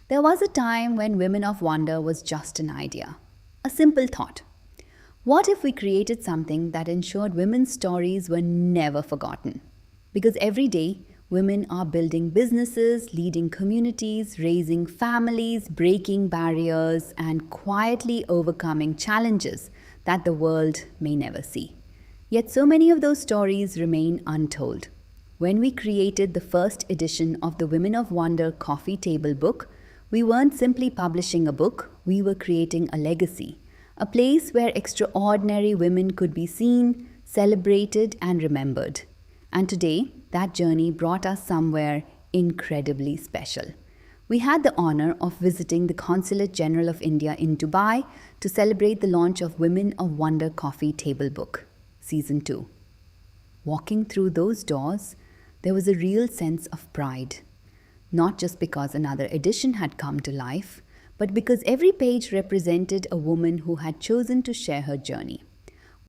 There was a time when Women of Wonder was just an idea, a simple thought. What if we created something that ensured women's stories were never forgotten? Because every day, women are building businesses, leading communities, raising families, breaking barriers, and quietly overcoming challenges that the world may never see. Yet so many of those stories remain untold. When we created the first edition of the Women of Wonder coffee table book, we weren't simply publishing a book, we were creating a legacy, a place where extraordinary women could be seen, celebrated, and remembered. And today, that journey brought us somewhere incredibly special. We had the honor of visiting the Consulate General of India in Dubai to celebrate the launch of Women of Wonder Coffee Table Book, Season 2. Walking through those doors, there was a real sense of pride. Not just because another edition had come to life, but because every page represented a woman who had chosen to share her journey.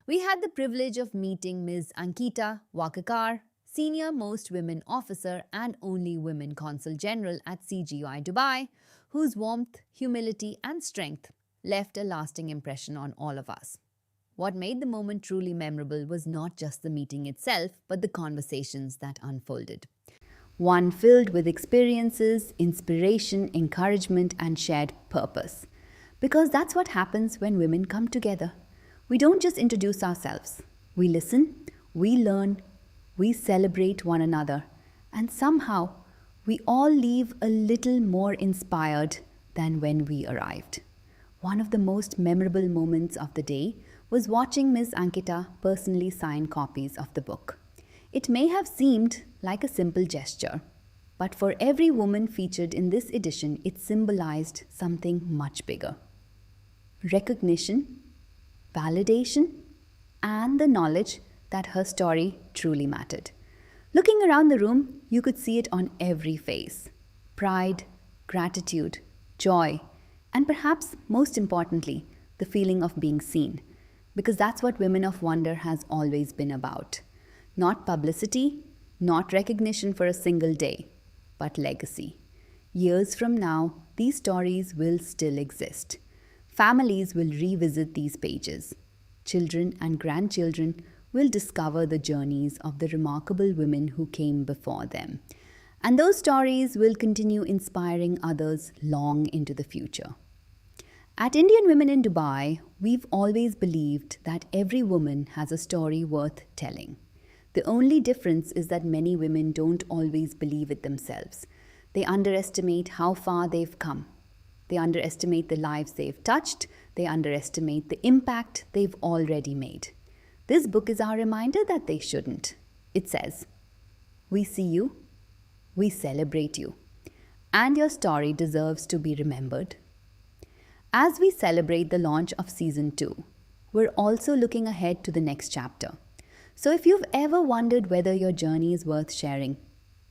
We had the privilege of meeting Ms. Ankita Wakakar, Senior Most Women Officer and only Women Consul General at CGI Dubai, whose warmth, humility, and strength left a lasting impression on all of us. What made the moment truly memorable was not just the meeting itself, but the conversations that unfolded. One filled with experiences, inspiration, encouragement, and shared purpose. Because that's what happens when women come together. We don't just introduce ourselves. We listen, we learn, we celebrate one another, and somehow we all leave a little more inspired than when we arrived. One of the most memorable moments of the day was watching Ms. Ankita personally sign copies of the book. It may have seemed like a simple gesture, but for every woman featured in this edition, it symbolized something much bigger. Recognition, validation, and the knowledge that her story truly mattered. Looking around the room, you could see it on every face. Pride, gratitude, joy, and perhaps most importantly, the feeling of being seen. Because that's what Women of Wonder has always been about. Not publicity, not recognition for a single day, but legacy. Years from now, these stories will still exist. Families will revisit these pages. Children and grandchildren will discover the journeys of the remarkable women who came before them. And those stories will continue inspiring others long into the future. At Indian Women in Dubai, we've always believed that every woman has a story worth telling. The only difference is that many women don't always believe it themselves. They underestimate how far they've come. They underestimate the lives they've touched. They underestimate the impact they've already made. This book is our reminder that they shouldn't. It says, "We see you, we celebrate you, and your story deserves to be remembered." As we celebrate the launch of Season 2, we're also looking ahead to the next chapter. So if you've ever wondered whether your journey is worth sharing,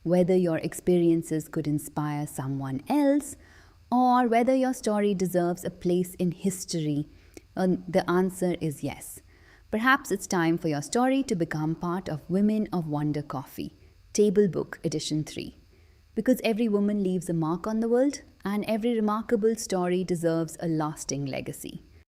whether your experiences could inspire someone else, or whether your story deserves a place in history, the answer is yes. Perhaps it's time for your story to become part of Women of Wonder Coffee, Table Book Edition 3. Because every woman leaves a mark on the world, and every remarkable story deserves a lasting legacy.